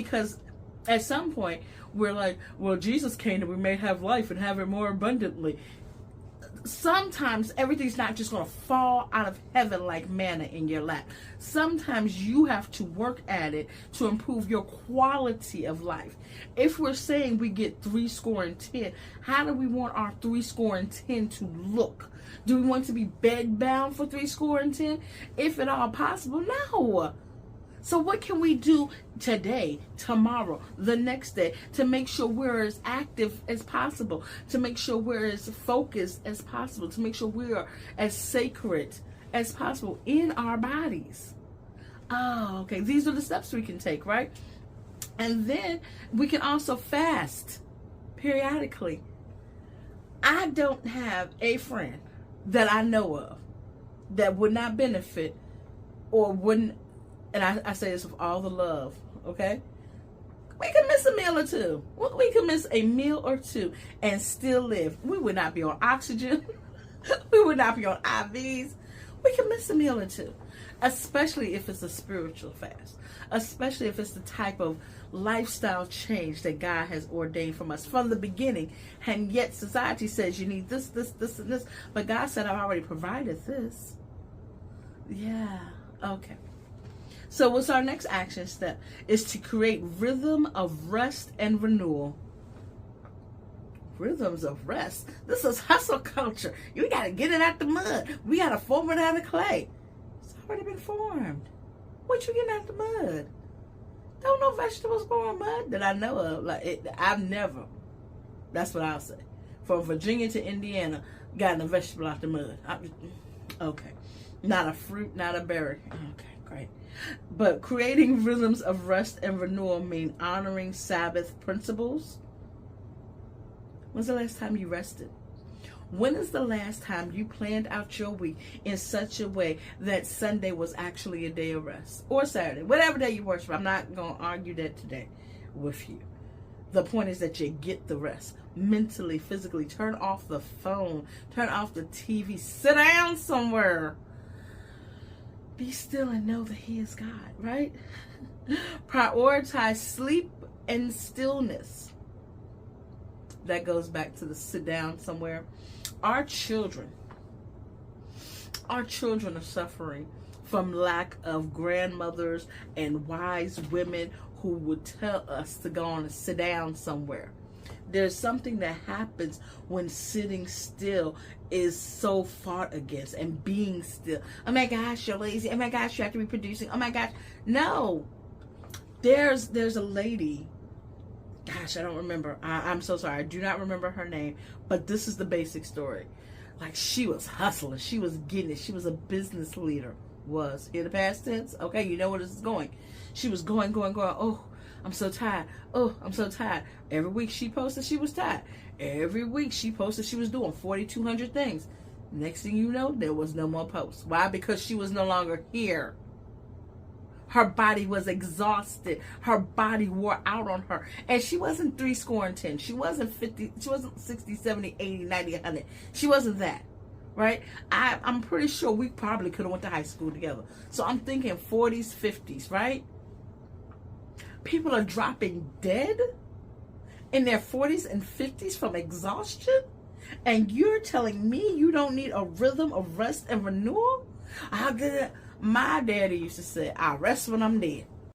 Because at some point, we're like, well, Jesus came that we may have life and have it more abundantly. Sometimes everything's not just going to fall out of heaven like manna in your lap. Sometimes you have to work at it to improve your quality of life. If we're saying we get 70, how do we want our 70 to look? Do we want to be bedbound for 70? If at all possible, no. So what can we do today, tomorrow, the next day to make sure we're as active as possible, to make sure we're as focused as possible, to make sure we are as sacred as possible in our bodies? Oh, okay. These are the steps we can take, right? And then we can also fast periodically. I don't have a friend that I know of that would not benefit or wouldn't. And I say this with all the love, okay? We can miss a meal or two. We can miss a meal or two and still live. We would not be on oxygen. We would not be on IVs. We can miss a meal or two, especially if it's a spiritual fast, especially if it's the type of lifestyle change that God has ordained from us from the beginning. And yet society says you need this, this, this, and this. But God said, I've already provided this. Yeah, okay. So what's our next action step? Is to create rhythm of rest and renewal. Rhythms of rest. This is hustle culture. You got to get it out the mud. We got to form it out of clay. It's already been formed. What you getting out the mud? Don't no vegetables grow in mud that I know of. I've never. That's what I'll say. From Virginia to Indiana, gotten a vegetable out the mud. Okay. Not a fruit, not a berry. Okay, great. But creating rhythms of rest and renewal mean honoring Sabbath principles. When's the last time you rested? When is the last time you planned out your week in such a way that Sunday was actually a day of rest? Or Saturday, whatever day you worship. I'm not going to argue that today with you. The point is that you get the rest. Mentally, physically, turn off the phone, turn off the TV, sit down somewhere. Be still and know that He is God, right? Prioritize sleep and stillness. That goes back to the sit down somewhere. Our children are suffering from lack of grandmothers and wise women who would tell us to go on and sit down somewhere. There's something that happens when sitting still is so fought against, and being still. Oh my gosh, you're lazy. Oh my gosh, you have to be producing. Oh my gosh. No. There's a lady. Gosh, I don't remember. I'm so sorry. I do not remember her name. But this is the basic story. Like, she was hustling. She was getting it. She was a business leader. Was. In the past tense? Okay, you know where this is going. She was going. Oh, I'm so tired. Oh, I'm so tired. Every week she posted she was tired. Every week she posted she was doing 4,200 things. Next thing you know, there was no more posts. Why? Because she was no longer here. Her body was exhausted. Her body wore out on her. And she wasn't 10. She wasn't 50. She wasn't 60, 70, 80, 90, 100. She wasn't that. Right? I'm pretty sure we probably could have went to high school together. So I'm thinking 40s, 50s, right? People are dropping dead in their 40s and 50s from exhaustion, and you're telling me you don't need a rhythm of rest and renewal? My daddy used to say, I rest when I'm dead.